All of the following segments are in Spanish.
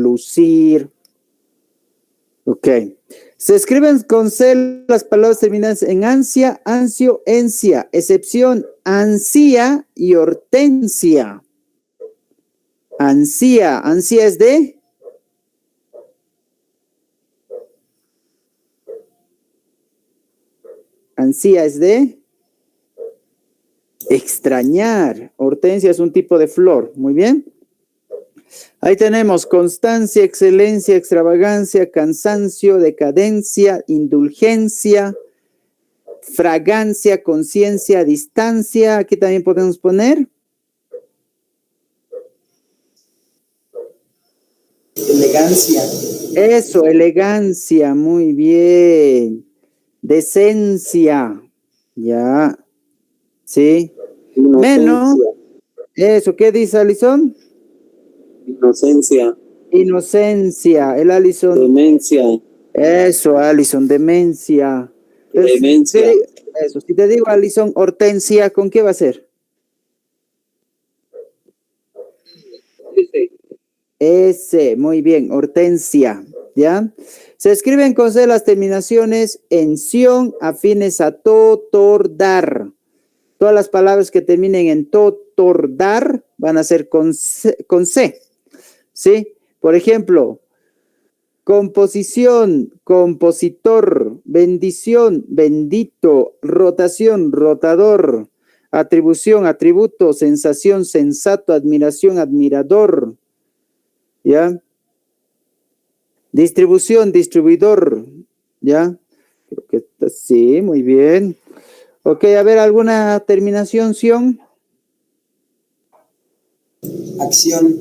lucir. Ok. Se escriben con C las palabras terminadas en ansia, ansio, encia. Excepción, ansía y hortensia. Ansía. Ansía es de... Ansía es de... extrañar. Hortensia es un tipo de flor. Muy bien. Ahí tenemos constancia, excelencia, extravagancia, cansancio, decadencia, indulgencia, fragancia, conciencia, distancia. Aquí también podemos poner elegancia. Eso, elegancia, muy bien. Decencia, ya, sí. Inocencia. Menos, eso, ¿qué dice Alison? Inocencia. Inocencia, el Alison. Demencia. Eso, Alison, demencia. Demencia. Eso, si te digo Alison, hortensia, ¿con qué va a ser? Ese, muy bien, hortensia, ¿ya? Se escriben con C las terminaciones en ción afines a to, tor, dar. Todas las palabras que terminen en to, tor, dar van a ser con C, ¿sí? Por ejemplo, composición, compositor, bendición, bendito, rotación, rotador, atribución, atributo, sensación, sensato, admiración, admirador, ¿ya? Distribución, distribuidor, ¿ya? Creo que está, sí, muy bien. Ok, a ver, ¿alguna terminación, Sion? Acción.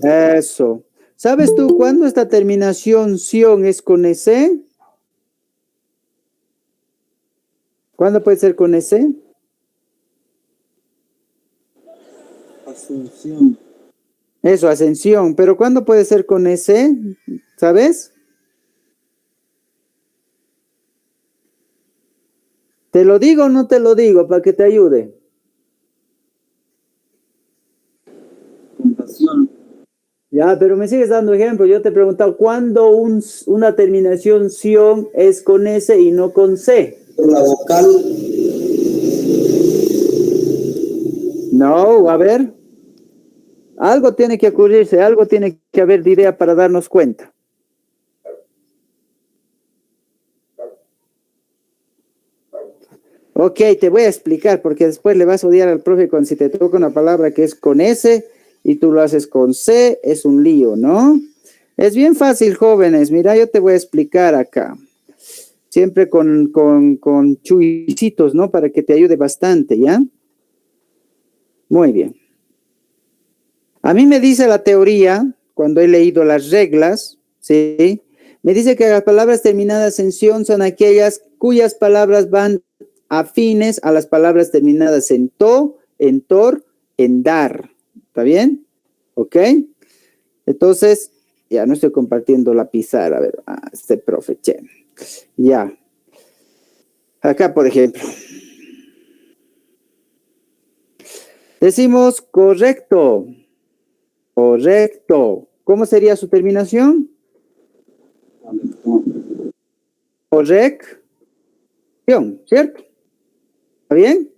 Eso. ¿Sabes tú cuándo esta terminación Sion es con S? ¿Cuándo puede ser con S? Asunción. Eso, ascensión. ¿Pero cuándo puede ser con S? ¿Sabes? ¿Te lo digo o no te lo digo para que te ayude? Compasión. Ya, pero me sigues dando ejemplo. Yo te he preguntado, ¿cuándo una terminación Sion es con S y no con C? La vocal. No, a ver. Algo tiene que ocurrirse, algo tiene que haber de idea para darnos cuenta. Ok, te voy a explicar porque después le vas a odiar al profe cuando si te toca una palabra que es con S y tú lo haces con C, es un lío, ¿no? Es bien fácil, jóvenes. Mira, yo te voy a explicar acá. Siempre con chuicitos, ¿no? Para que te ayude bastante, ¿ya? Muy bien. A mí me dice la teoría, cuando he leído las reglas, ¿sí? Me dice que las palabras terminadas en ción son aquellas cuyas palabras van afines a las palabras terminadas en to, en tor, en dar. ¿Está bien? ¿Ok? Entonces, ya no estoy compartiendo la pizarra. A ver, este profe, che. Ya. Acá, por ejemplo. Decimos correcto. Correcto. ¿Cómo sería su terminación? Corrección, ¿cierto? ¿Está bien?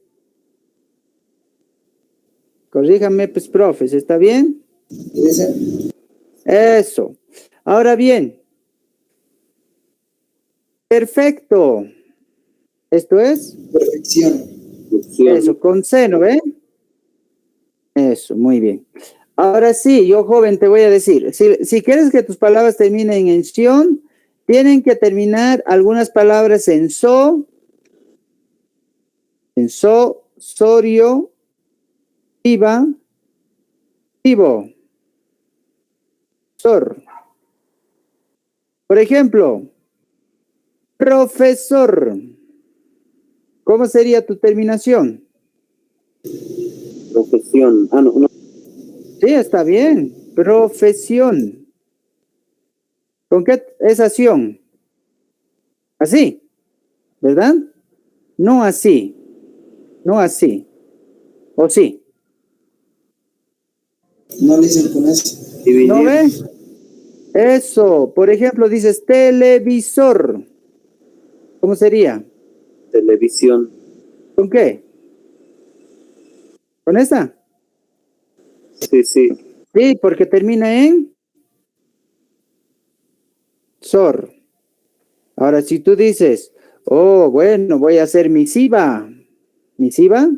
Corríjame, pues, profes, ¿está bien? Eso. Ahora bien. Perfecto. ¿Esto es? Perfección. Eso, con seno, ¿ven? Eso, muy bien. Ahora sí, yo joven te voy a decir, si quieres que tus palabras terminen en sion, tienen que terminar algunas palabras en so, sorio, viva, vivo, sor. Por ejemplo, profesor. ¿Cómo sería tu terminación? Profesión. No. Sí, está bien. Profesión. ¿Con qué es acción? Así, ¿verdad? No así. No así. ¿O sí? No le dicen con eso. ¿No ve? Eso, por ejemplo, dices televisor. ¿Cómo sería? Televisión. ¿Con qué? ¿Con esa? Sí, sí. Sí, porque termina en sor. Ahora, si tú dices, oh, bueno, voy a hacer misiva. ¿Misiva?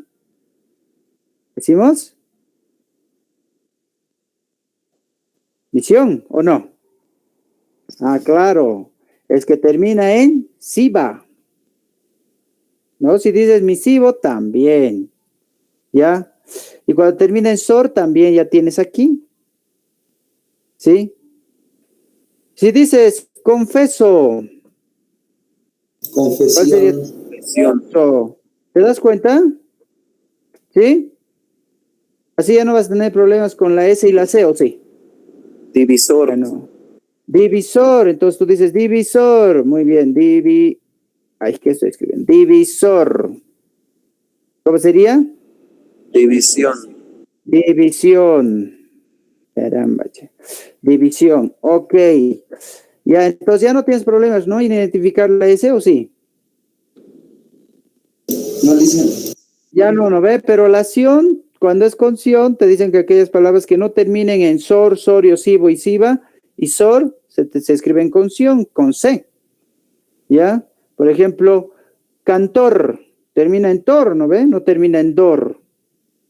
¿Decimos? ¿Misión o no? Ah, claro. Es que termina en siva. ¿No? Si dices misivo, también. ¿Ya? Y cuando termina en sor, también ya tienes aquí. ¿Sí? Si dices confeso, ¿cuál sería tu Confesión. confeso? ¿Te das cuenta? ¿Sí? Así ya no vas a tener problemas con la S y la C, ¿o sí? Divisor. Bueno. Divisor, entonces tú dices divisor. Muy bien, Ay, ¿qué estoy escribiendo? Divisor. ¿Cómo sería? División. División. Caramba, che. División. Ok. Ya, entonces ya no tienes problemas, ¿no? En identificar la S, ¿o sí? No dicen. Ya no ve, pero la ción, cuando es con ción, te dicen que aquellas palabras que no terminen en sor, sorio, sivo y siva, y sor, se escriben con ción, con C. ¿Ya? Por ejemplo, cantor, termina en tor, ¿no ve? No termina en dor,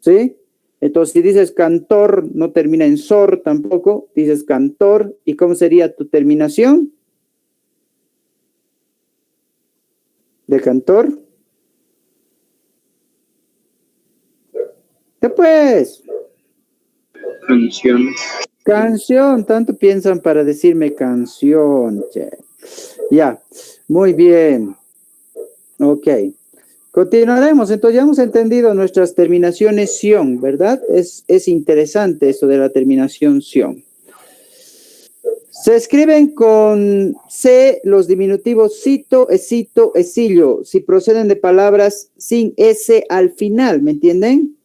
¿sí? Entonces, si dices cantor, no termina en sor tampoco, dices cantor, ¿y cómo sería tu terminación? ¿De cantor? Después, Canción. canción, tanto piensan para decirme canción, che. Ya, muy bien. Ok. Continuaremos. Entonces ya hemos entendido nuestras terminaciones sion, ¿verdad? Es interesante esto de la terminación sion. Se escriben con C los diminutivos cito, esito, esillo, si proceden de palabras sin S al final, ¿me entienden?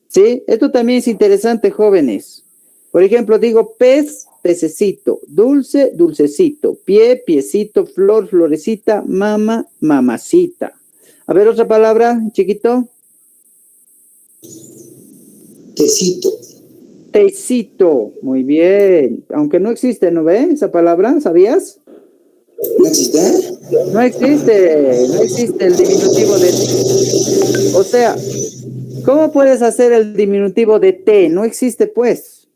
¿Sí? Esto también es interesante, jóvenes. Por ejemplo, digo pez, pececito, dulce, dulcecito, pie, piecito, flor, florecita, mama, mamacita. A ver, otra palabra, chiquito. Tecito. Tecito, muy bien. Aunque no existe, ¿no ve esa palabra? ¿Sabías? ¿No existe? No existe, no existe el diminutivo de... O sea, ¿cómo puedes hacer el diminutivo de té? No existe, pues.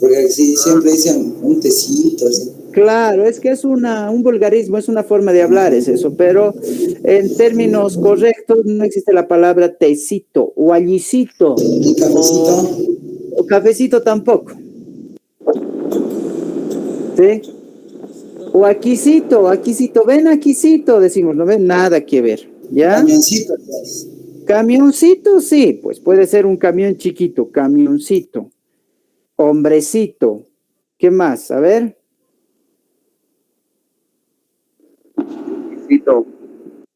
Porque sí, siempre dicen un tecito, así. Claro, es que es un vulgarismo, es una forma de hablar, es eso, pero en términos correctos no existe la palabra tecito o allicito ¿Y cafecito? o cafecito tampoco, ¿sí? O aquisito, ven aquisito, decimos, no ven nada que ver, ¿ya? Camioncito, pues. Camioncito, sí, pues puede ser un camión chiquito, camioncito, hombrecito, ¿qué más? A ver. Cito.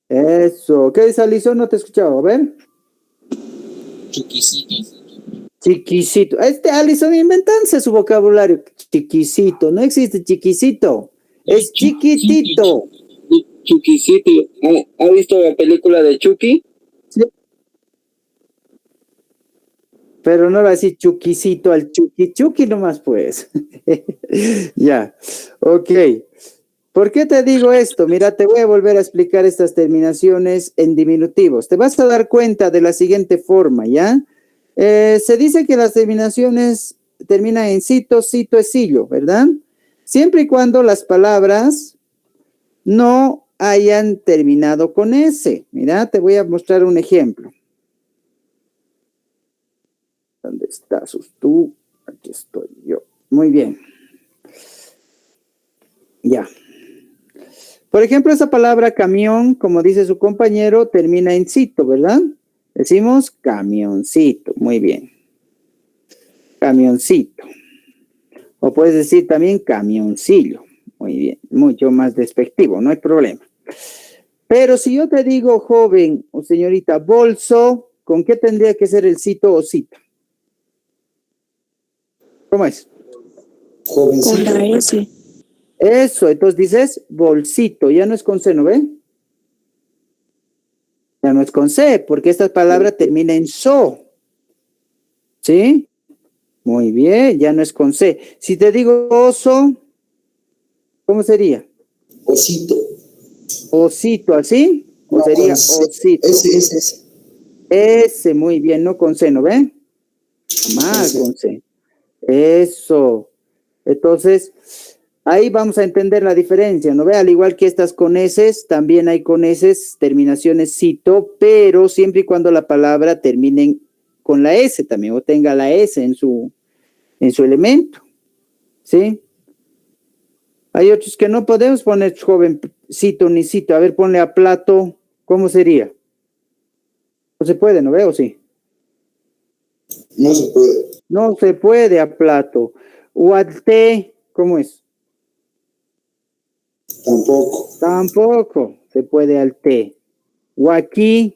Eso, ¿qué dice Alison? No te he escuchado, a ver. Chiquisito. Chiquisito. Alison, inventándose su vocabulario. Chiquisito, no existe chiquisito. Es chiquitito. Chuquisito. ¿Ha visto la película de Chucky? Sí. Pero no va a decir chuquisito al chuqui, chuqui nomás pues. Ya, ok. ¿Por qué te digo esto? Mira, te voy a volver a explicar estas terminaciones en diminutivos. Te vas a dar cuenta de la siguiente forma, ¿ya? Se dice que las terminaciones terminan en cito, cito, esillo, ¿verdad? Siempre y cuando las palabras no hayan terminado con S. Mira, te voy a mostrar un ejemplo. ¿Dónde estás tú? Aquí estoy yo. Muy bien. Ya. Por ejemplo, esa palabra camión, como dice su compañero, termina en cito, ¿verdad? Decimos camioncito. Muy bien. Camioncito. O puedes decir también camioncillo. Muy bien. Mucho más despectivo, no hay problema. Pero si yo te digo, joven o señorita, bolso, ¿con qué tendría que ser el cito o cita? ¿Cómo es? Con Jovencito. la S. Eso, entonces dices bolsito, ya no es con C, ¿no ve? Ya no es con C, porque esta palabra termina en so. ¿Sí? Muy bien, ya no es con C. Si te digo oso, ¿cómo sería? Osito. Osito, ¿así? ¿O No, sería con C. osito? Ese. Ese, muy bien, no con C, ¿no ve? Más Ese. con C. Eso. Entonces, ahí vamos a entender la diferencia, ¿no ve? Al igual que estas con S, también hay con S, terminaciones cito, pero siempre y cuando la palabra termine con la S también, o tenga la S en su elemento, ¿sí? Hay otros que no podemos poner jovencito ni cito. A ver, ponle a plato, ¿cómo sería? No se puede, ¿no veo? Sí. No se puede. No se puede a plato. O al té, ¿cómo es? Tampoco. Tampoco se puede al té. O aquí,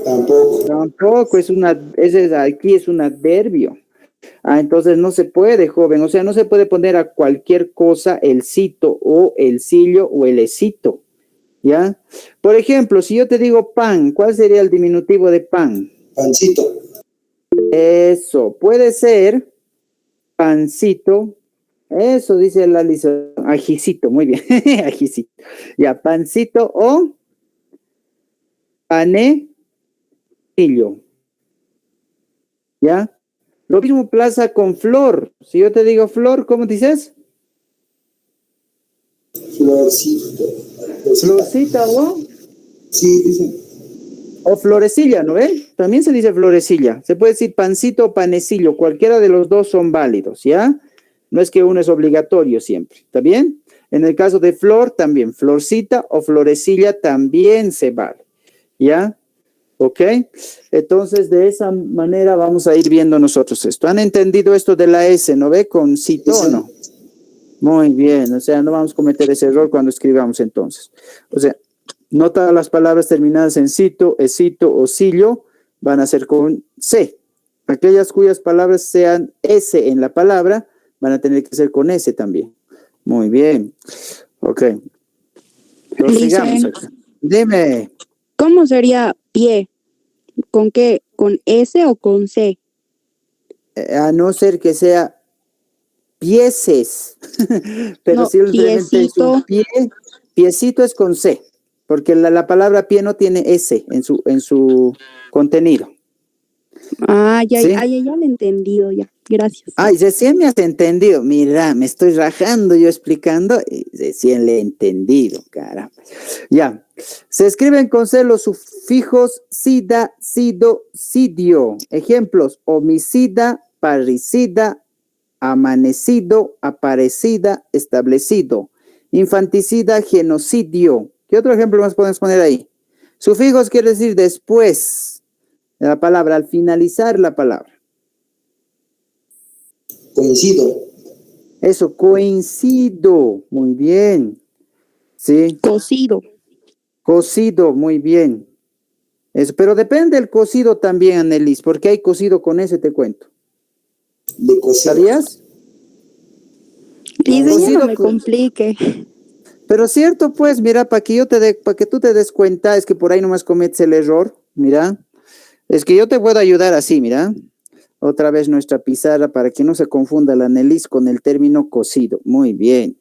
Tampoco. tampoco aquí es un adverbio. Entonces no se puede, joven. O sea, no se puede poner a cualquier cosa el cito o el sillo o el esito. ¿Ya? Por ejemplo, si yo te digo pan, ¿cuál sería el diminutivo de pan? Pancito. Eso, puede ser pancito. Eso dice la Lisa. Ajicito, muy bien. Ajicito. Ya, pancito o panecillo. ¿Ya? Lo mismo pasa con flor. Si yo te digo flor, ¿cómo dices? Florcito. Florcita o... Sí, dicen. O florecilla, ¿no ven? También se dice florecilla. Se puede decir pancito o panecillo. Cualquiera de los dos son válidos, ¿ya? No es que uno es obligatorio siempre. ¿Está bien? En el caso de flor, también. Florcita o florecilla también se vale. ¿Ya? ¿Ok? Entonces, de esa manera vamos a ir viendo nosotros esto. ¿Han entendido esto de la S, no ve? Con cito o no. Muy bien. O sea, no vamos a cometer ese error cuando escribamos entonces. O sea, no todas las palabras terminadas en cito, esito o sillo van a ser con C. Aquellas cuyas palabras sean S en la palabra van a tener que ser con S también. Muy bien. Ok. Sigamos acá. Dime. ¿Cómo sería pie? ¿Con qué? ¿Con S o con C? A no ser que sea pieses. Pero No, simplemente es un piecito. pie. Piecito es con C. Porque la palabra pie no tiene S en su contenido. Ya, ¿Sí? ya lo he entendido ya. Gracias. Ay, recién me has entendido. Mira, me estoy rajando yo explicando y recién le he entendido, caramba. Ya. Se escriben con C los sufijos sida, sido, sidio. Ejemplos: homicida, parricida, amanecido, aparecida, establecido. Infanticida, genocidio. ¿Qué otro ejemplo más podemos poner ahí? Sufijos quiere decir después de la palabra, al finalizar la palabra. Coincido. Eso, coincido. Muy bien. Sí. Cocido. Cocido, muy bien. Eso, pero depende del cocido también, Anelis, porque hay cocido con ese, te cuento. De coser. ¿Sabías? Dice, ya Cocido no me complique. Pero cierto, pues, mira, para que tú te des cuenta, es que por ahí nomás cometes el error, mira. Es que yo te puedo ayudar así, mira. Otra vez nuestra pizarra para que no se confunda la Anelis con el término cocido. Muy bien.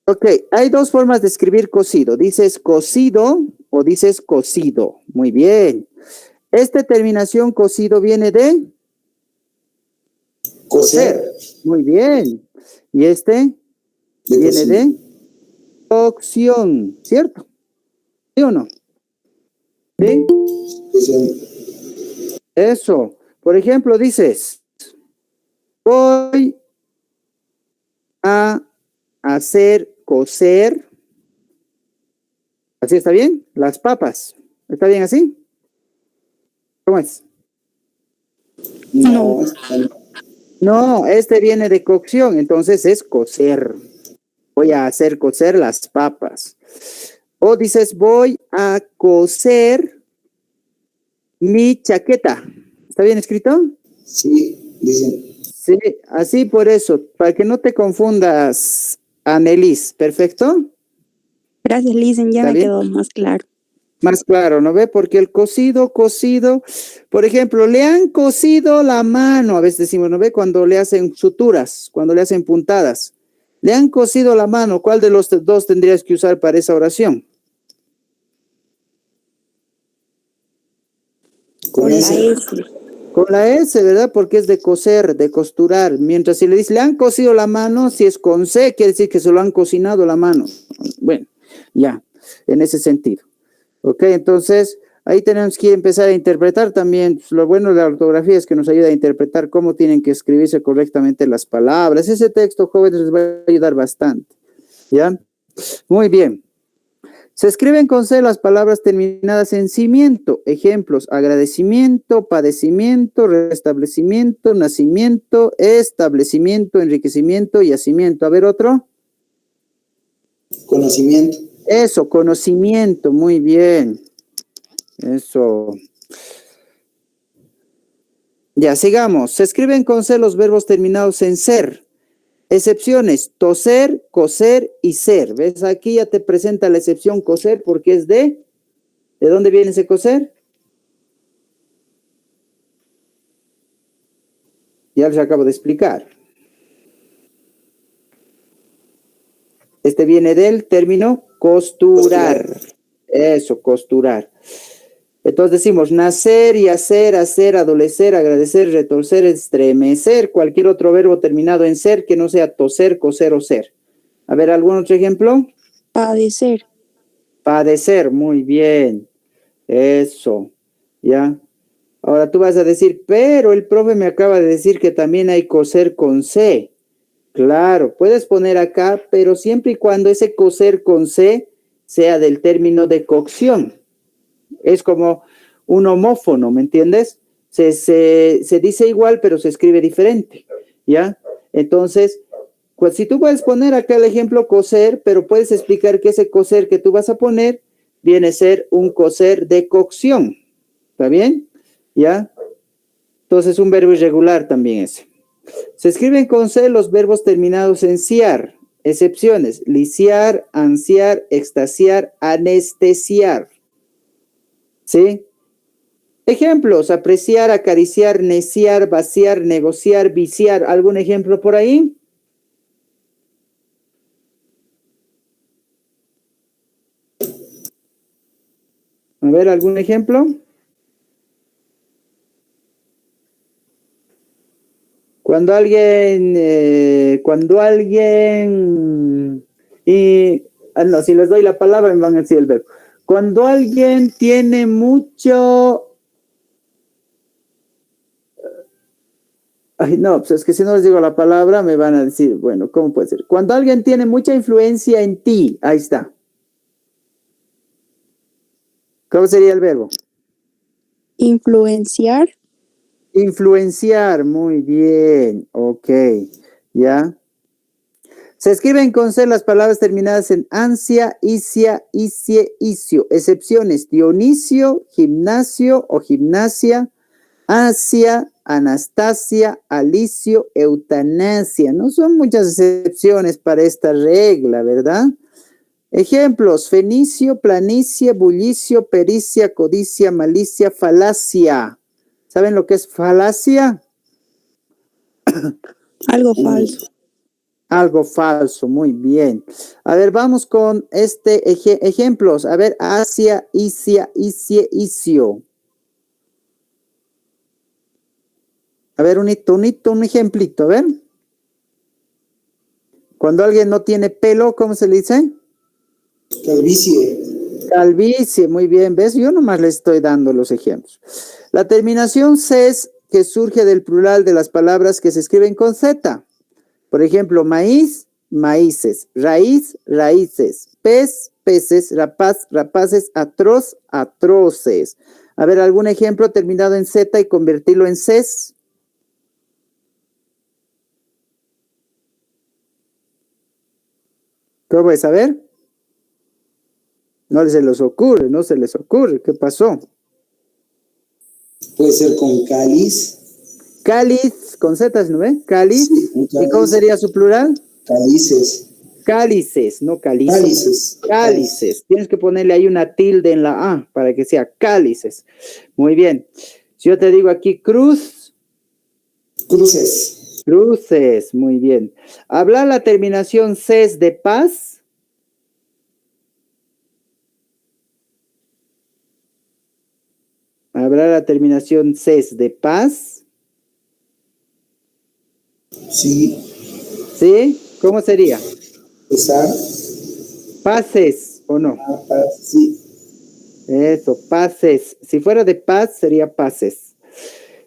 Ok, hay dos formas de escribir cocido. Dices cocido o dices cocido. Muy bien. Esta terminación cocido viene de Coser. Muy bien. Y este De viene cocina. de cocción, ¿cierto? ¿Sí o no? ¿Sí? Dicen, Eso. Por ejemplo, dices, voy a hacer cocer. ¿Así está bien? Las papas. ¿Está bien así? ¿Cómo es? no. No, este viene de cocción, entonces es cocer. Voy a hacer cocer las papas. O dices, voy a coser mi chaqueta. ¿Está ¿Está bien escrito? Sí, dicen. Sí, así por eso, para que no te confundas, Anelis, ¿perfecto? Gracias, Lisen, ya ¿Está me bien? quedó más claro. Más claro, ¿no ve? Porque el cosido, por ejemplo, le han cosido la mano, a veces decimos, ¿no ve? Cuando le hacen suturas, cuando le hacen puntadas. Le han cosido la mano, ¿cuál de los dos tendrías que usar para esa oración? Con Con la ese. S. Con la S, ¿verdad? Porque es de coser, de costurar. Mientras si le dice, le han cosido la mano, si es con C, quiere decir que se lo han cocinado la mano. Bueno, ya, en ese sentido. Ok, entonces ahí tenemos que empezar a interpretar también. Pues, lo bueno de la ortografía es que nos ayuda a interpretar cómo tienen que escribirse correctamente las palabras. Ese texto, jóvenes, les va a ayudar bastante. ¿Ya? Muy bien. Se escriben con C las palabras terminadas en cimiento. Ejemplos: agradecimiento, padecimiento, restablecimiento, nacimiento, establecimiento, enriquecimiento y yacimiento. A ver, otro. Conocimiento. Eso, conocimiento. Muy bien. Eso. Ya, sigamos. Se escriben con C los verbos terminados en ser. Excepciones: toser, coser y ser. ¿Ves? Aquí ya te presenta la excepción coser porque es de... ¿De dónde viene ese coser? Ya les acabo de explicar. Este viene del término costurar. Eso, costurar. Entonces decimos nacer y hacer, adolecer, agradecer, retorcer, estremecer, cualquier otro verbo terminado en ser que no sea toser, coser o ser. A ver, ¿algún otro ejemplo? Padecer. Padecer, muy bien. Eso, ¿ya? Ahora tú vas a decir, pero el profe me acaba de decir que también hay coser con C. Claro, puedes poner acá, pero siempre y cuando ese coser con C sea del término de cocción. Es como un homófono, ¿me entiendes? Se dice igual, pero se escribe diferente, ¿ya? Entonces, pues si tú puedes poner acá el ejemplo coser, pero puedes explicar que ese coser que tú vas a poner viene a ser un coser de cocción, ¿está bien? ¿Ya? Entonces, un verbo irregular también ese. Se escriben con C los verbos terminados en ciar. Excepciones: lisiar, ansiar, extasiar, anestesiar. ¿Sí? Ejemplos: apreciar, acariciar, neciar, vaciar, negociar, viciar. ¿Algún ejemplo por ahí? A ver, ¿algún ejemplo? Cuando alguien, no, si les doy la palabra me van a decir el verbo. Cuando alguien tiene mucho, ay, no, pues es que si no les digo la palabra me van a decir, bueno, ¿cómo puede ser? Cuando alguien tiene mucha influencia en ti, ahí está. ¿Cómo sería el verbo? Influenciar. Influenciar, muy bien, ok, ya. Se escriben con C las palabras terminadas en ansia, isia, isie, isio. Excepciones: Dionisio, gimnasio o gimnasia, Asia, Anastasia, Alicio, eutanasia. No son muchas excepciones para esta regla, ¿verdad? Ejemplos: fenicio, planicie, bullicio, pericia, codicia, malicia, falacia. ¿Saben lo que es falacia? Algo falso. Algo falso, muy bien. A ver, vamos con ejemplos. A ver, Asia, Isia, Isie, Isio. A ver, un ejemplito, a ver. Cuando alguien no tiene pelo, ¿cómo se le dice? Calvicie. Calvicie, muy bien. ¿Ves? Yo nomás le estoy dando los ejemplos. La terminación ces, que surge del plural de las palabras que se escriben con Z. Por ejemplo, maíz, maíces, raíz, raíces, pez, peces, rapaz, rapaces, atroz, atroces. A ver, ¿algún ejemplo terminado en Z y convertirlo en ces? ¿Cómo es? A ver. No se les ocurre, no se les ocurre. ¿Qué pasó? Puede ser con cáliz. Cáliz, con zetas, ¿no ve? Cáliz. Sí, un ¿Y cómo cáliz. sería su plural? Cálices. Cálices, no cálices. Cálices. Cálices. Tienes que ponerle ahí una tilde en la A para que sea cálices. Muy bien. Si yo te digo aquí cruz, Cruces. cruces. Muy bien. Hablar la terminación ces de paz. Hablar la terminación ces de paz. Sí. ¿Sí? ¿Cómo sería? Pesar. Paces, ¿o no? Sí. Eso, paces. Si fuera de paz, sería paces.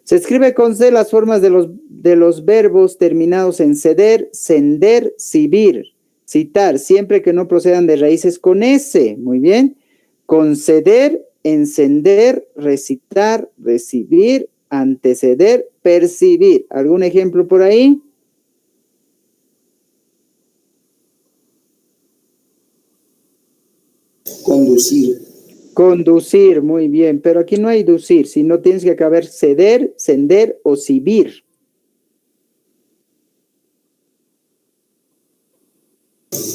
Se escribe con C las formas de los verbos terminados en ceder, sender, cibir, citar, siempre que no procedan de raíces con S. Muy bien. Conceder, encender, recitar, recibir, anteceder, percibir. ¿Algún ejemplo por ahí? Conducir. Conducir, muy bien, pero aquí no hay ducir, sino tienes que acabar ceder, sender o cibir.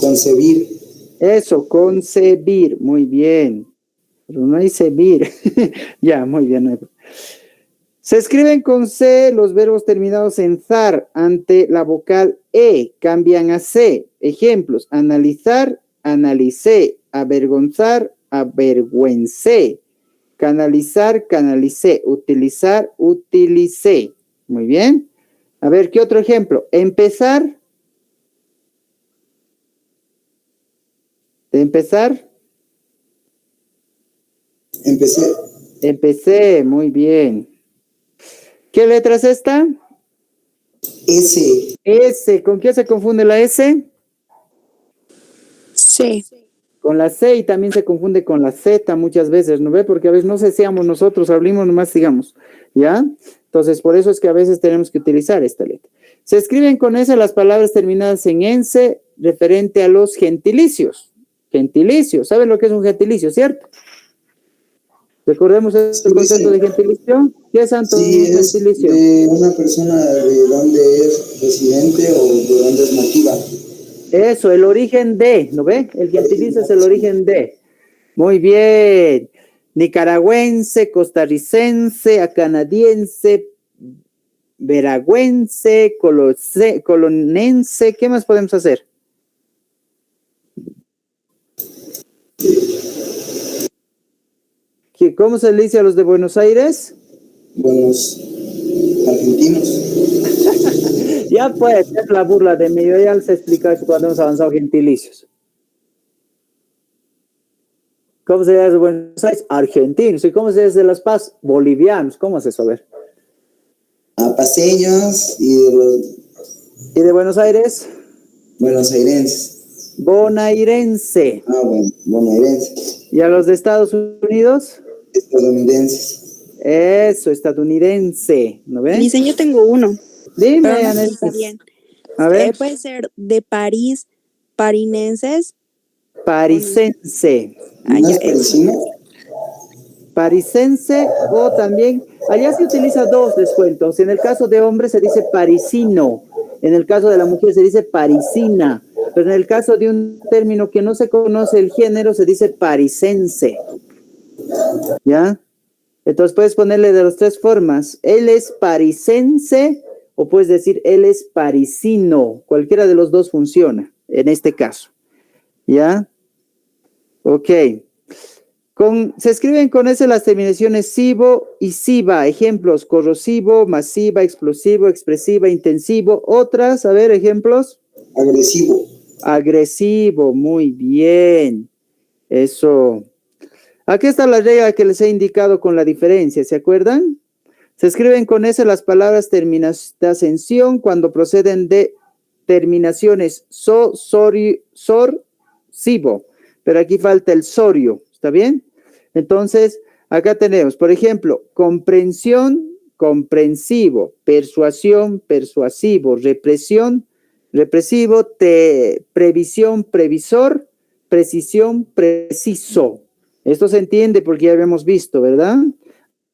Concebir. Eso, concebir, muy bien. Pero no hay cebir. Ya, muy bien. Se escriben con C los verbos terminados en zar ante la vocal E, cambian a C. Ejemplos, analizar, analicé, avergonzar, avergüencé, canalizar, canalicé, utilizar, utilicé. Muy bien. A ver, ¿qué otro ejemplo? Empezar. ¿De empezar? Empecé. Empecé, muy bien. ¿Qué letra es esta? S. S. ¿Con qué se confunde la S? C. Con la C y también se confunde con la Z muchas veces, ¿no ve? Porque a veces no seamos nosotros, hablemos nomás, digamos, ¿ya? Entonces, por eso es que a veces tenemos que utilizar esta letra. Se escriben con S las palabras terminadas en ense referente a los gentilicios. Gentilicios, ¿saben lo que es un gentilicio, cierto? Recordemos el concepto de gentilicio. ¿Qué es, Anton, Sí, un es gentilicio? de una persona de donde es residente o de donde es nativa. Eso, el origen de, ¿no ve? El gentilicio es el origen de. Muy bien. Nicaragüense, costarricense, canadiense, veragüense, colonense. ¿Qué más podemos hacer? ¿Cómo se le dice a los de Buenos Aires? Buenos argentinos. Ya pues, es la burla de mí. Yo ya les he explicado eso cuando hemos avanzado gentilicios. ¿Cómo se dice de Buenos Aires? Argentinos. ¿Y cómo se dice de Las Paz? Bolivianos. ¿Cómo es eso? A ver. A paseños y de los ¿Y de Buenos Aires? buenosairenses. Bonairense. Bueno, bonaerenses. ¿Y a los de Estados Unidos? Estadounidenses. Eso, estadounidense. ¿No ven? Dicen, yo tengo uno. Dime, Pero no sé si Anel. está bien. A ver. Puede ser de París, parinenses. Parisense. ¿No es parisino? Parisense o también, allá se utiliza dos descuentos. En el caso de hombre se dice parisino, en el caso de la mujer se dice parisina, pero en el caso de un término que no se conoce el género se dice parisense. ¿Ya? Entonces puedes ponerle de las tres formas. Él es parisense o puedes decir él es parisino. Cualquiera de los dos funciona en este caso. ¿Ya? Ok. Se escriben con S las terminaciones sivo y siva. Ejemplos, corrosivo, masiva, explosivo, expresiva, intensivo. Otras, a ver, ejemplos. Agresivo. Agresivo, muy bien. Eso. Aquí está la regla que les he indicado con la diferencia, ¿se acuerdan? Se escriben con S las palabras terminadas de ascensión cuando proceden de terminaciones sivo. Pero aquí falta el sorio, ¿está bien? Entonces, acá tenemos, por ejemplo, comprensión, comprensivo, persuasión, persuasivo, represión, represivo, previsión, previsor, precisión, preciso. Esto se entiende porque ya habíamos visto, ¿verdad?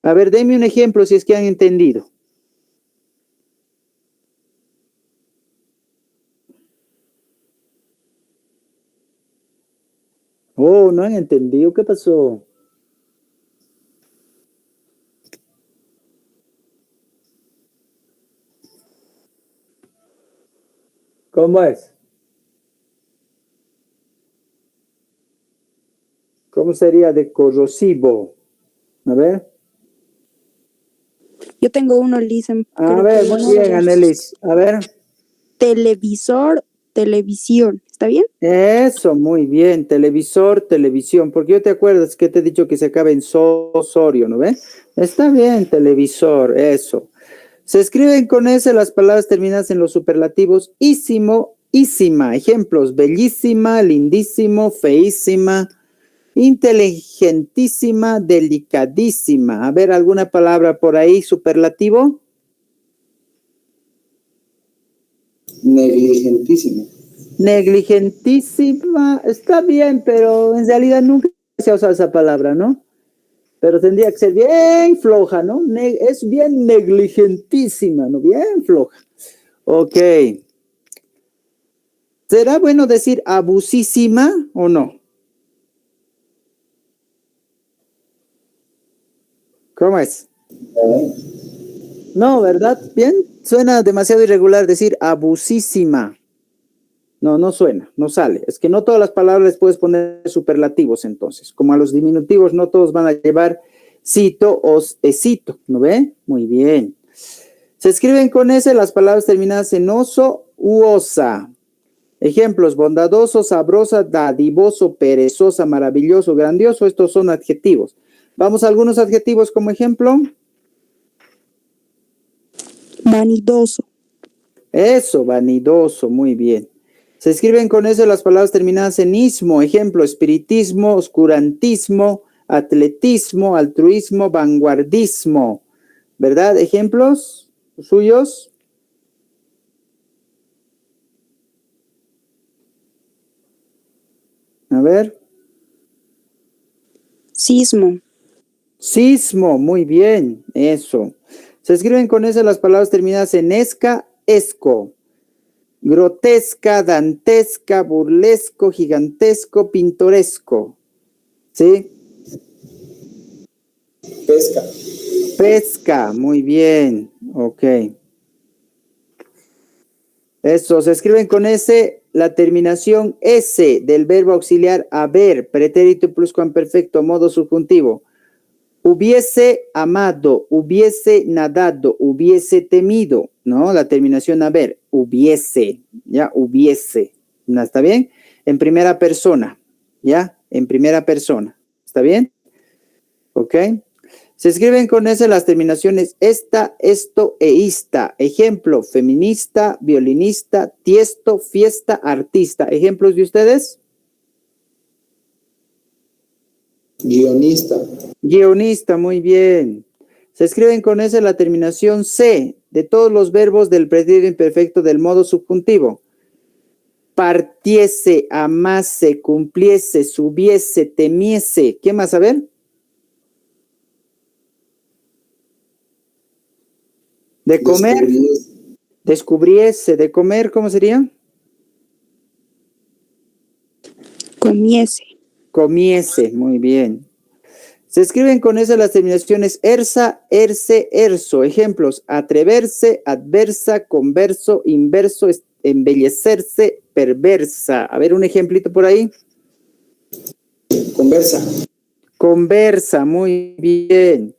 A ver, denme un ejemplo si es que han entendido. Oh, no han entendido. ¿Qué pasó? ¿Cómo es? ¿Cómo sería de corrosivo? A ver. Yo tengo uno, Lisen. A ver, muy bien, Anelis. A ver. Televisor, televisión. ¿Está bien? Eso, muy bien. Televisor, televisión. Porque yo te acuerdas que te he dicho que se acaba en sosorio, ¿no ves? Está bien, televisor, eso. Se escriben con S las palabras terminadas en los superlativos ísimo, ísima. Ejemplos: bellísima, lindísimo, feísima, inteligentísima, delicadísima. A ver, ¿alguna palabra por ahí superlativo? Negligentísimo. Negligentísima, está bien, pero en realidad nunca se ha usado esa palabra, ¿no? Pero tendría que ser bien floja, ¿no? Es bien negligentísima, ¿no? Bien floja. Ok. ¿Será bueno decir abusísima o no? ¿Cómo es? No, ¿verdad? Bien, suena demasiado irregular decir abusísima. No, no suena, no sale. Es que no todas las palabras les puedes poner superlativos entonces. Como a los diminutivos no todos van a llevar cito o esito, ¿no ve? Muy bien. Se escriben con S las palabras terminadas en oso u osa. Ejemplos: bondadoso, sabrosa, dadivoso, perezosa, maravilloso, grandioso. Estos son adjetivos. Vamos a algunos adjetivos como ejemplo. Vanidoso. Eso, vanidoso, muy bien. Se escriben con eso las palabras terminadas en ismo. Ejemplo: espiritismo, oscurantismo, atletismo, altruismo, vanguardismo. ¿Verdad? ¿Ejemplos suyos? A ver. Sismo. Sismo, muy bien, eso. Se escriben con eso las palabras terminadas en esca, esco. Grotesca, dantesca, burlesco, gigantesco, pintoresco. ¿Sí? Pesca. Pesca, muy bien, ok. Eso, se escriben con S la terminación S del verbo auxiliar haber, pretérito pluscuamperfecto, modo subjuntivo. Hubiese amado, hubiese nadado, hubiese temido, ¿no? La terminación haber, hubiese, ¿ya? Hubiese, ¿no? ¿Está bien? En primera persona, ¿ya? En primera persona, ¿está bien? ¿Ok? Se escriben con S las terminaciones esta, esto e ista. Ejemplo: feminista, violinista, tiesto, fiesta, artista. ¿Ejemplos de ustedes? Guionista. Guionista, muy bien. Se escriben con S la terminación C de todos los verbos del pretérito imperfecto del modo subjuntivo. Partiese, amase, cumpliese, subiese, temiese. ¿Qué más? A ver. De comer. Descubriese. De comer, ¿cómo sería? Comiese. Comiese, muy bien. Se escriben con eso las terminaciones ersa, erce, erso. Ejemplos: atreverse, adversa, converso, inverso, embellecerse, perversa. A ver, un ejemplito por ahí. Conversa. Conversa, muy bien.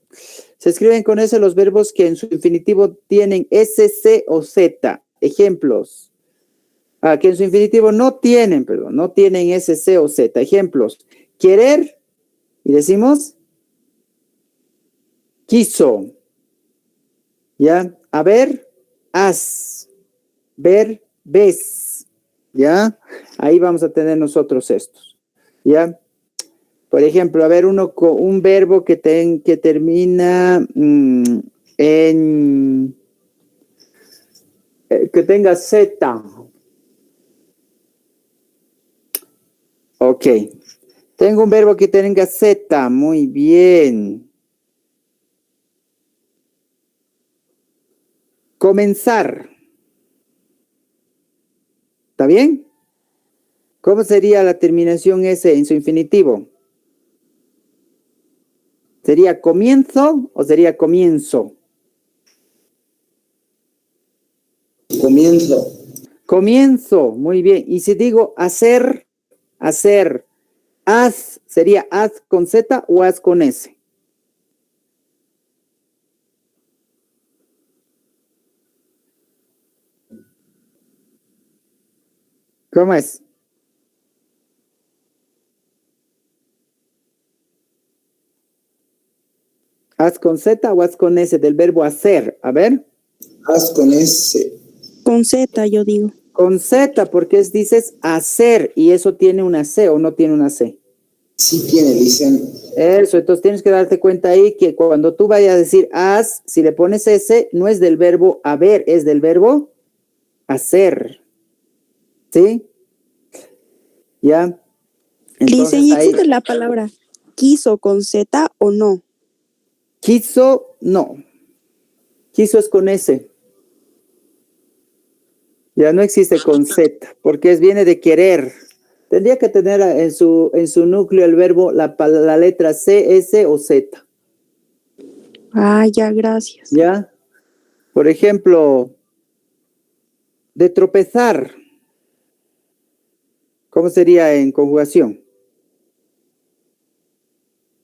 Se escriben con eso los verbos que en su infinitivo tienen SC o Z. Ejemplos. Que en su infinitivo no tienen SC o Z. Ejemplos: querer, y decimos quiso. ¿Ya? A ver, haz. Ver, ves. ¿Ya? Ahí vamos a tener nosotros estos. ¿Ya? Por ejemplo, a ver, un verbo que termina en... que tenga Z. Ok. Tengo un verbo que tenga Z. Muy bien. Comenzar. ¿Está bien? ¿Cómo sería la terminación S en su infinitivo? ¿Sería comienzo o sería comienzo? Comienzo. Comienzo, muy bien. Y si digo hacer, hacer, haz, ¿sería haz con Z o haz con S? ¿Cómo es? ¿Haz con Z o haz con S del verbo hacer? A ver. Haz con S. Con Z, yo digo. Con Z, porque dices hacer y eso tiene una C o no tiene una C. Sí tiene, dicen. Eso, entonces tienes que darte cuenta ahí que cuando tú vayas a decir haz, si le pones S, no es del verbo haber, es del verbo hacer. ¿Sí? ¿Ya? Dice, Entonces ¿y ahí, existe la palabra quiso con Z o no? quiso, no. Quiso es con S. Ya no existe con Z, porque viene de querer. Tendría que tener en su núcleo el verbo, la letra C, S o Z. Ah, ya, gracias. ¿Ya? Por ejemplo, de tropezar. ¿Cómo sería en conjugación?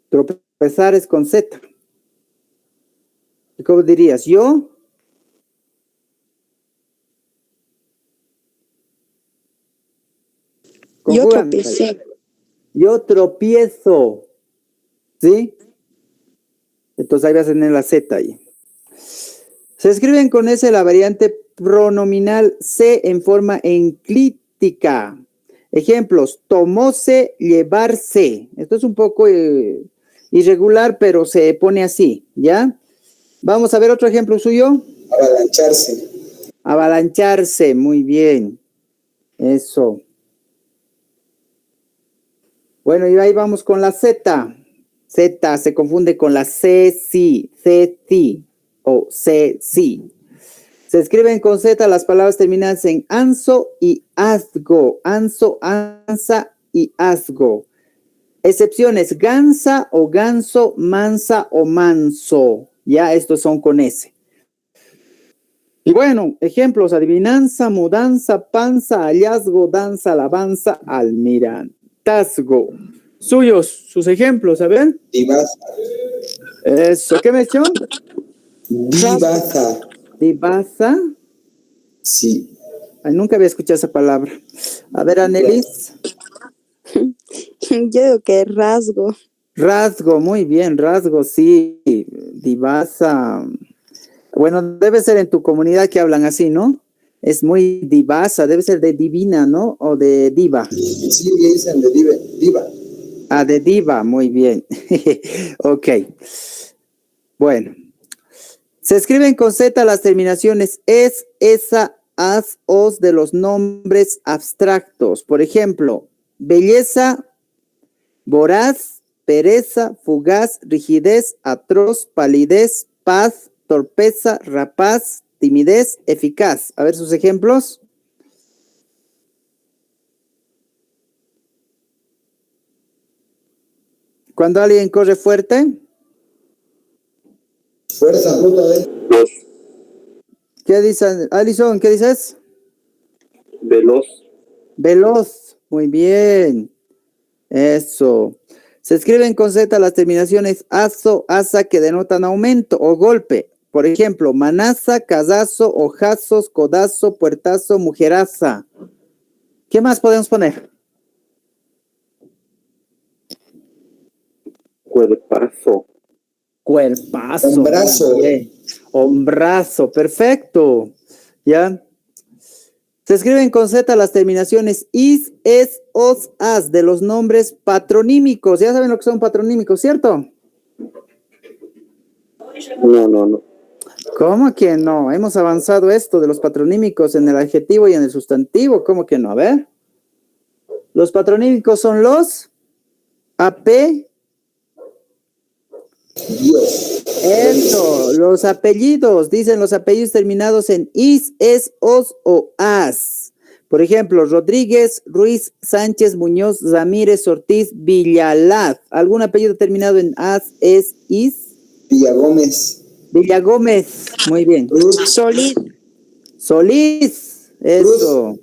Tropezar es con Z. ¿Y cómo dirías? Yo Yo conjugan. tropecé. Yo tropiezo. ¿Sí? Entonces ahí vas a tener la Z ahí. Se escriben con S la variante pronominal C en forma enclítica. Ejemplos, tomóse, llevarse. Esto es un poco irregular, pero se pone así, ¿ya? Vamos a ver otro ejemplo suyo. Avalancharse. Avalancharse, muy bien. Eso. Bueno, y ahí vamos con la Z. Z se confunde con la C, sí, o C, sí. Se escriben con Z las palabras terminadas en anso y asgo. Anso, ansa y asgo. Excepciones, gansa o ganso, mansa o manso. Ya estos son con S. Y bueno, ejemplos, adivinanza, mudanza, panza, hallazgo, danza, alabanza, almirantazgo. Suyos, sus ejemplos, a ver. Divaza. Eso, ¿qué me echó? Divaza. Divaza. Sí. Ay, nunca había escuchado esa palabra. A ver, Anelis. Yo digo que rasgo. Rasgo, muy bien, rasgo, sí. Divasa. Bueno, debe ser en tu comunidad que hablan así, ¿no? Es muy divasa, debe ser de divina, ¿no? O de diva. Sí, le dicen de diva. Ah, de diva, muy bien. Ok. Bueno. Se escriben con Z las terminaciones es, esa, as, os de los nombres abstractos. Por ejemplo, belleza, voraz, pereza, fugaz, rigidez, atroz, palidez, paz, torpeza, rapaz, timidez, eficaz. A ver sus ejemplos. Cuando alguien corre fuerte. Fuerza bruta de ¿Qué dices, Alison? ¿Qué dices? Veloz. Veloz. Muy bien. Eso. Se escriben con Z las terminaciones aso, asa que denotan aumento o golpe. Por ejemplo, manaza, cazazo, ojazos, codazo, puertazo, mujeraza. ¿Qué más podemos poner? Cuerpazo. Cuerpazo. Hombrazo. Bien. Hombrazo, perfecto. ¿Ya? Se escriben con Z las terminaciones is, es, os, as de los nombres patronímicos. Ya saben lo que son patronímicos, ¿cierto? No. ¿Cómo que no? Hemos avanzado esto de los patronímicos en el adjetivo y en el sustantivo. ¿Cómo que no? A ver. Los patronímicos son los AP, Dios. Eso, los apellidos, dicen los apellidos terminados en is, es, os o as. Por ejemplo, Rodríguez, Ruiz, Sánchez, Muñoz, Ramírez, Ortiz, Villalaz. ¿Algún apellido terminado en as, es, is? Villagómez. Villagómez, muy bien. Cruz. Solís. Solís, eso.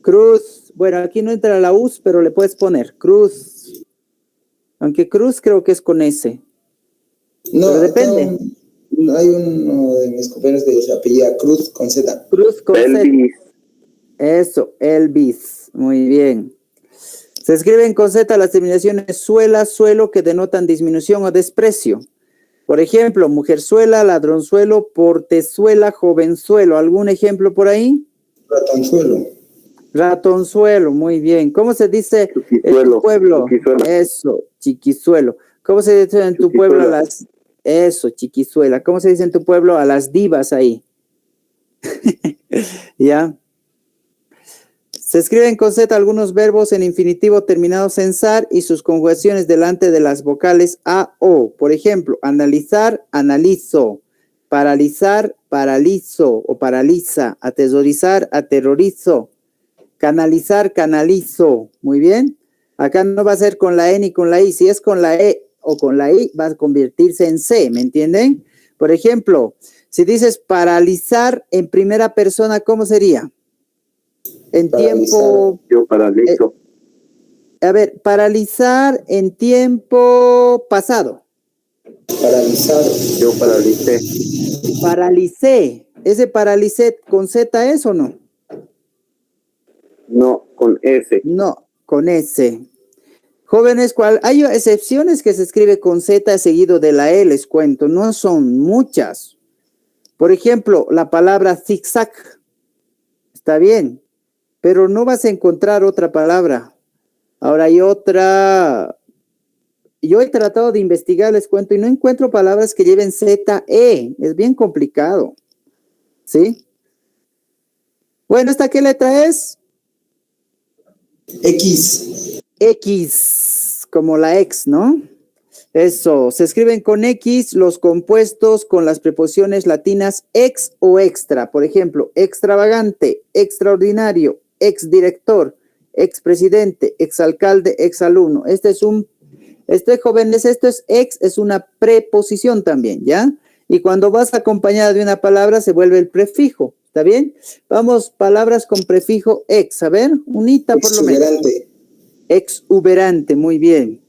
Cruz, bueno, aquí no entra la US, pero le puedes poner Cruz. Aunque Cruz creo que es con S. No, pero depende. Hay uno de mis compañeros que se apellida Cruz con Z. Cruz con Z. Elvis. Eso, Elvis. Muy bien. Se escriben con Z las terminaciones suela, suelo, que denotan disminución o desprecio. Por ejemplo, mujerzuela, ladronzuelo, portezuela, jovenzuelo. ¿Algún ejemplo por ahí? Ratonzuelo. Ratonzuelo, muy bien. ¿Cómo se dice en tu pueblo? Eso, chiquizuelo. ¿Cómo se dice en tu pueblo a las... Eso, chiquizuela. ¿Cómo se dice en tu pueblo a las divas ahí? ¿Ya? Se escriben con Z algunos verbos en infinitivo terminados en zar y sus conjugaciones delante de las vocales a, o. Por ejemplo, analizar, analizo. Paralizar, paralizo o paraliza. Aterrorizar, aterrorizo. Canalizar, canalizo. Muy bien. Acá no va a ser con la E ni con la I. Si es con la E o con la I, va a convertirse en C. ¿Me entienden? Por ejemplo, si dices paralizar en primera persona, ¿cómo sería? En tiempo... Yo paralizo. A ver, paralizar en tiempo pasado. Paralizar. Yo paralicé. Paralicé. ¿Ese paralicé con Z es o no? No, con S. No, con S. Jóvenes, hay excepciones que se escribe con Z seguido de la E, les cuento. No son muchas. Por ejemplo, la palabra zigzag. Está bien, pero no vas a encontrar otra palabra. Ahora hay otra. Yo he tratado de investigar, les cuento, y no encuentro palabras que lleven ZE. Es bien complicado. ¿Sí? Bueno, ¿esta qué letra es? X. X, como la X, ¿no? Eso, se escriben con X los compuestos con las preposiciones latinas ex o extra. Por ejemplo, extravagante, extraordinario, exdirector, expresidente, exalcalde, exalumno. Jóvenes, esto es ex, es una preposición también, ¿ya? Y cuando vas acompañada de una palabra se vuelve el prefijo, ¿está bien? Vamos, palabras con prefijo ex, a ver, unita por lo menos. Exuberante, muy bien.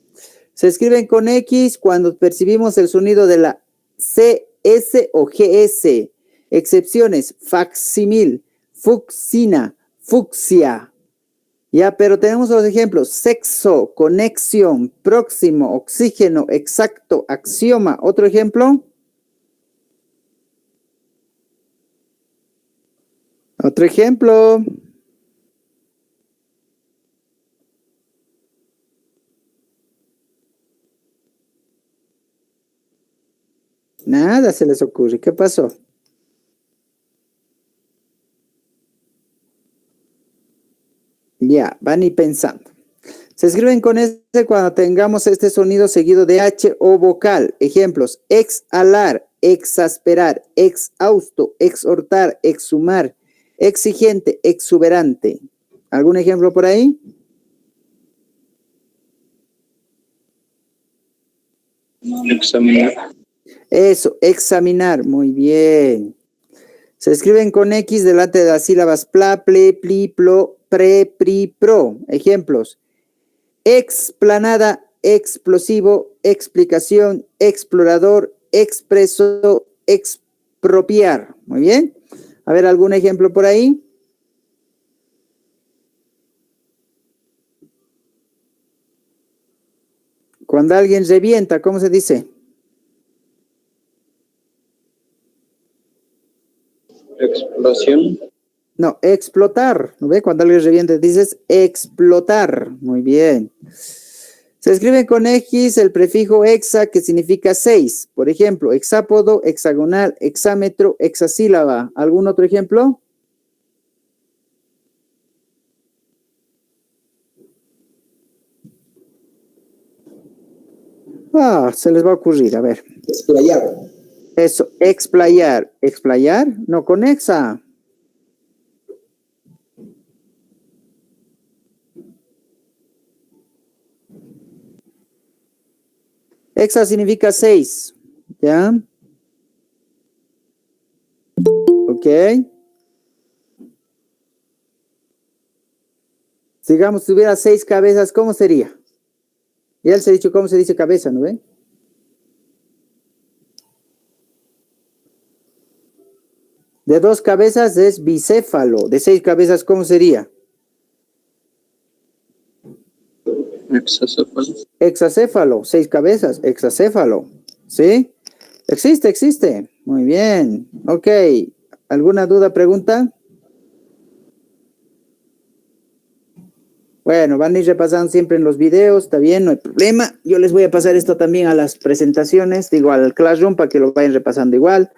Se escriben con X cuando percibimos el sonido de la CS o GS. Excepciones, facsimil, fucsina, fucsia. Ya, pero tenemos los ejemplos: sexo, conexión, próximo, oxígeno, exacto, axioma. ¿Otro ejemplo? Otro ejemplo. Nada se les ocurre. ¿Qué pasó? Ya, van y pensando. Se escriben con este cuando tengamos este sonido seguido de H o vocal. Ejemplos: exhalar, exasperar, exhausto, exhortar, exhumar, exigente, exuberante. ¿Algún ejemplo por ahí? Examinar. Eso, examinar, muy bien. Se escriben con X delante de las sílabas pla, ple, pli, plo, pre, pri, pro. Ejemplos: explanada, explosivo, explicación, explorador, expreso, expropiar. Muy bien. A ver, ¿algún ejemplo por ahí? Cuando alguien revienta, ¿cómo se dice? Explosión. No, explotar. ¿No ve? Cuando alguien revienta, dices explotar. Muy bien. Se escribe con X el prefijo hexa, que significa 6. Por ejemplo, hexápodo, hexagonal, hexámetro, hexasílaba. ¿Algún otro ejemplo? Ah, se les va a ocurrir, a ver. Explayar. Eso, explayar. ¿Explayar? No, con exa. Exa significa 6, ¿ya? Ok. Digamos, si tuviera 6 cabezas, ¿cómo sería? Ya les he dicho cómo se dice cabeza, ¿no ven? De 2 cabezas es bicéfalo. De 6 cabezas, ¿cómo sería? Hexacéfalo. Hexacéfalo, 6 cabezas, hexacéfalo. ¿Sí? Existe. Muy bien. Ok. ¿Alguna duda, pregunta? Bueno, van a ir repasando siempre en los videos, está bien, no hay problema. Yo les voy a pasar esto también a las presentaciones, digo al Classroom para que lo vayan repasando igual.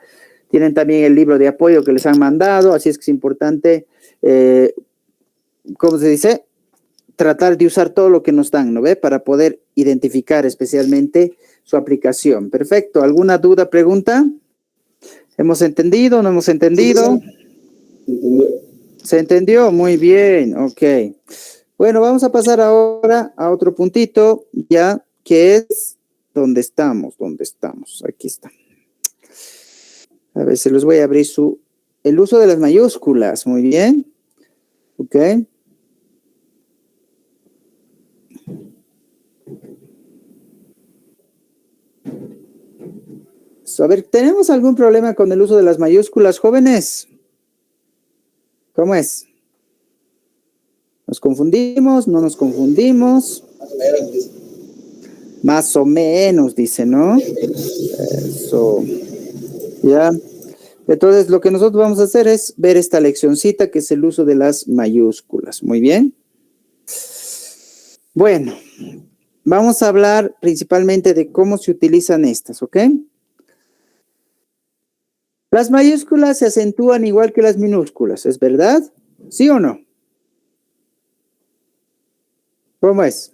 Tienen también el libro de apoyo que les han mandado, así es que es importante, ¿cómo se dice? Tratar de usar todo lo que nos dan, ¿no ve? Para poder identificar especialmente su aplicación. Perfecto. ¿Alguna duda, pregunta? ¿Hemos entendido? ¿No hemos entendido? ¿Se entendió? Muy bien, ok. Bueno, vamos a pasar ahora a otro puntito, ya, que es ¿dónde estamos? Aquí está. A ver, se los voy a abrir el uso de las mayúsculas, muy bien. Ok. A ver, ¿tenemos algún problema con el uso de las mayúsculas, jóvenes? ¿Cómo es? ¿Nos confundimos? ¿No nos confundimos? Más o menos, dice, ¿no? Eso. Ya. Entonces, lo que nosotros vamos a hacer es ver esta leccioncita, que es el uso de las mayúsculas. Muy bien. Bueno, vamos a hablar principalmente de cómo se utilizan estas, ¿ok? Las mayúsculas se acentúan igual que las minúsculas, ¿es verdad? ¿Sí o no? ¿Cómo es?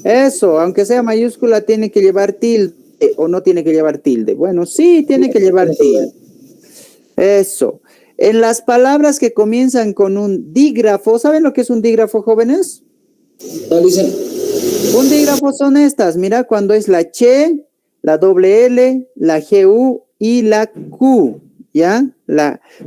Eso, aunque sea mayúscula, tiene que llevar tilde o no tiene que llevar tilde. Bueno, sí, tiene que llevar tilde. Eso. En las palabras que comienzan con un dígrafo, ¿saben lo que es un dígrafo, jóvenes? Un dígrafo son estas. Mira, cuando es la Ch, la doble L, la GU y la Q, ¿ya?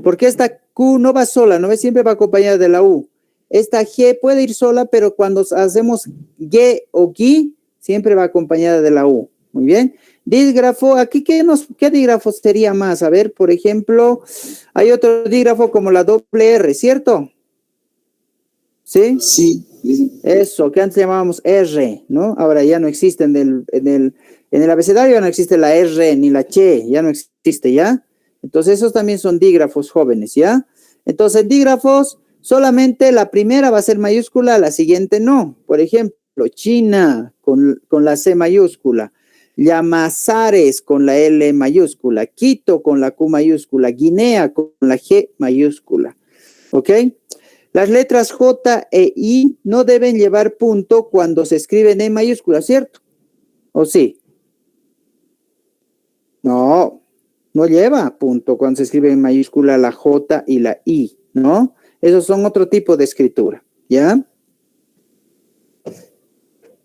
Porque esta Q no va sola, ¿no ves? Siempre va acompañada de la U. Esta G puede ir sola, pero cuando hacemos G o G, siempre va acompañada de la U. Muy bien. Dígrafo, aquí, ¿qué dígrafo sería más? A ver, por ejemplo, hay otro dígrafo como la doble R, ¿cierto? ¿Sí? Sí. Eso, que antes llamábamos R, ¿no? Ahora ya no existe en el abecedario, ya no existe la R ni la Ch, ya no existe, ¿ya? Entonces, esos también son dígrafos jóvenes, ¿ya? Entonces, dígrafos, solamente la primera va a ser mayúscula, la siguiente no. Por ejemplo, China con la C mayúscula, Llamazares con la L mayúscula, Quito con la Q mayúscula, Guinea con la G mayúscula, ¿ok? Las letras J e I no deben llevar punto cuando se escriben en mayúscula, ¿cierto? ¿O sí? No lleva punto cuando se escribe en mayúscula la J y la I, ¿no? Esos son otro tipo de escritura, ¿ya?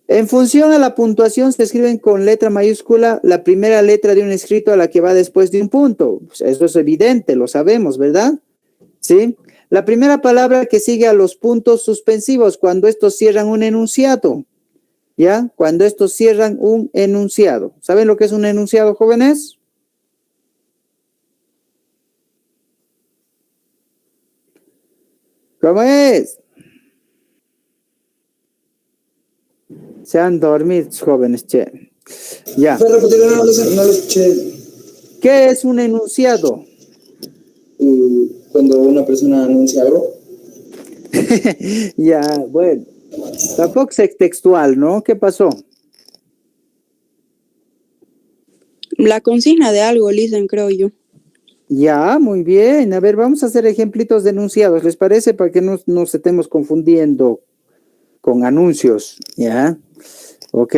En función a la puntuación se escriben con letra mayúscula la primera letra de un escrito a la que va después de un punto. Pues eso es evidente, lo sabemos, ¿verdad? ¿Sí? La primera palabra que sigue a los puntos suspensivos cuando estos cierran un enunciado, ¿ya? Cuando estos cierran un enunciado. ¿Saben lo que es un enunciado, jóvenes? ¿Cómo es? Se han dormido, jóvenes, che. Ya. No lo escuché. ¿Qué es un enunciado? Cuando una persona anuncia algo. Ya, bueno. Tampoco es textual, ¿no? ¿Qué pasó? La consigna de algo, Lisen, creo yo. Ya, muy bien. A ver, vamos a hacer ejemplitos de enunciados, ¿les parece? Para que no nos estemos confundiendo con anuncios, ¿ya? Ok.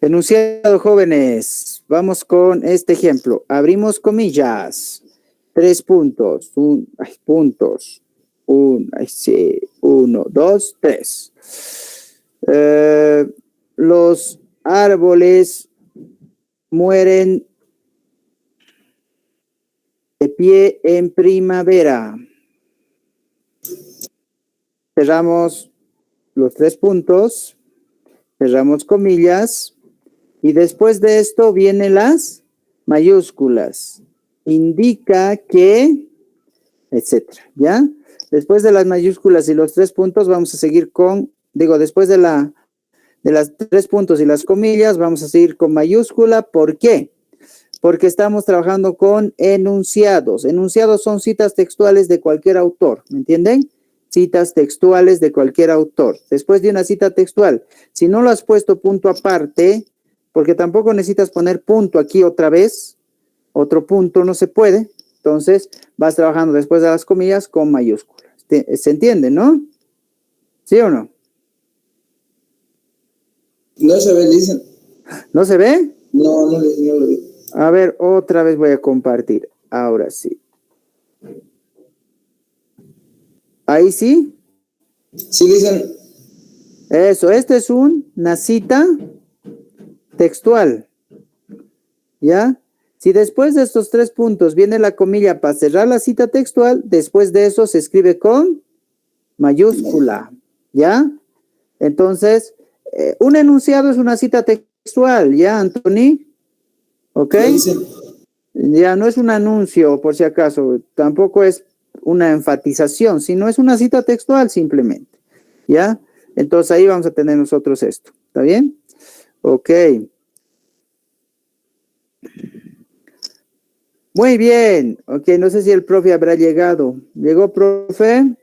Enunciado, jóvenes. Vamos con este ejemplo. Abrimos comillas. 3 puntos. Puntos. 1, 2, 3. Los árboles mueren de pie en primavera. Cerramos los 3 puntos. Cerramos comillas. Y después de esto vienen las mayúsculas. Indica que, etcétera, ¿ya? Después de las mayúsculas y los 3 puntos vamos a seguir con, después de las 3 puntos y las comillas vamos a seguir con mayúscula. ¿Por qué? Porque estamos trabajando con enunciados. Enunciados son citas textuales de cualquier autor, ¿me entienden? Citas textuales de cualquier autor. Después de una cita textual, si no lo has puesto punto aparte, porque tampoco necesitas poner punto aquí otra vez, otro punto no se puede, entonces vas trabajando después de las comillas con mayúsculas. ¿Se entiende, no? ¿Sí o no? No se ve, dicen. ¿No se ve? No lo vi. A ver, otra vez voy a compartir. Ahora sí. ¿Ahí sí? Sí, dicen. Eso, este es una cita textual. ¿Ya? Si después de estos 3 puntos viene la comilla para cerrar la cita textual, después de eso se escribe con mayúscula. ¿Ya? Entonces, un enunciado es una cita textual. ¿Ya, Anthony? ¿Ok? Ya, no es un anuncio, por si acaso. Tampoco es una enfatización, sino es una cita textual simplemente. ¿Ya? Entonces, ahí vamos a tener nosotros esto. ¿Está bien? Ok. Muy bien. Ok, no sé si el profe habrá llegado. ¿Llegó, profe?